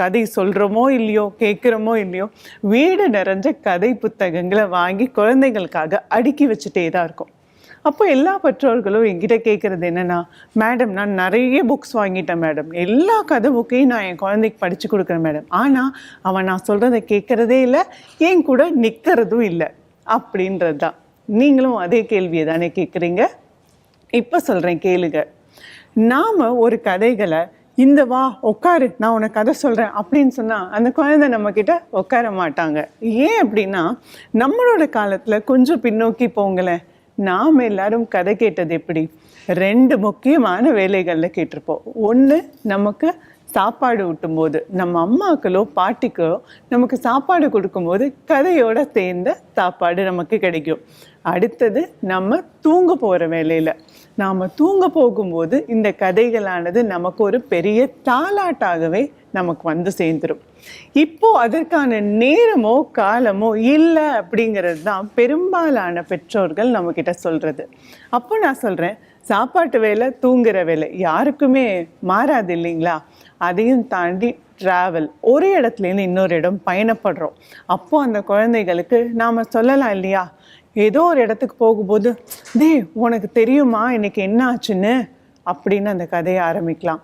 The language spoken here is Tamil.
கதை சொல்கிறோமோ இல்லையோ, கேட்குறோமோ இல்லையோ, வீடு நிறைஞ்ச கதை புத்தகங்களை வாங்கி குழந்தைங்களுக்காக அடுக்கி வச்சுட்டே தான் இருக்கும். அப்போ எல்லா பெற்றோர்களும் என்கிட்ட கேட்குறது என்னென்னா, மேடம் நான் நிறைய புக்ஸ் வாங்கிட்டேன் மேடம், எல்லா கதை புக்கையும் நான் என் குழந்தைக்கு படித்து கொடுக்குறேன் மேடம், ஆனால் அவன் நான் சொல்கிறத கேட்குறதே இல்லை, என் கூட நிற்கிறதும் இல்லை அப்படின்றது தான். நீங்களும் அதே கேள்வியை தானே கேட்குறீங்க? இப்போ சொல்கிறேன் கேளுங்க. நாம் ஒரு கதைகளை இந்த வா உட்காரு நான் உனக்கு கதை சொல்கிறேன் அப்படின்னு சொன்னால் அந்த குழந்தை நம்மக்கிட்ட உட்கார மாட்டாங்க. ஏன் அப்படின்னா, நம்மளோட காலத்தில் கொஞ்சம் பின்னோக்கி போங்களேன், நாம் எல்லாரும் கதை கேட்டது எப்படி? 2 முக்கியமான வேலைகளில் கேட்டிருப்போம். ஒன்று, நமக்கு சாப்பாடு ஊட்டும்போது, நம்ம அம்மாக்களோ பாட்டிக்கோ நமக்கு சாப்பாடு கொடுக்கும்போது கதையோட சேர்ந்த சாப்பாடு நமக்கு கிடைக்கும். அடுத்தது, நம்ம தூங்க போகிற வேலையில், நாம் தூங்க போகும்போது இந்த கதைகளானது நமக்கு ஒரு பெரிய தாலாட்டாகவே நமக்கு வந்து சேர்ந்துடும். இப்போது அதற்கான நேரமோ காலமோ இல்லை அப்படிங்கிறது தான் பெரும்பாலான பெற்றோர்கள் நம்மக்கிட்ட சொல்கிறது. அப்போ நான் சொல்கிறேன், சாப்பாட்டு வேலை தூங்குகிற வேலை யாருக்குமே மாறாது இல்லைங்களா? அதையும் தாண்டி ட்ராவல், ஒரு இடத்துலேருந்து இன்னொரு இடம் பயணப்படுறோம். அப்போது அந்த குழந்தைகளுக்கு நாம் சொல்லலாம் இல்லையா, ஏதோ ஒரு இடத்துக்கு போகும்போது, உனக்கு தெரியுமா இன்னைக்கு என்ன ஆச்சுன்னு அப்படின்னு அந்த கதையை ஆரம்பிக்கலாம்.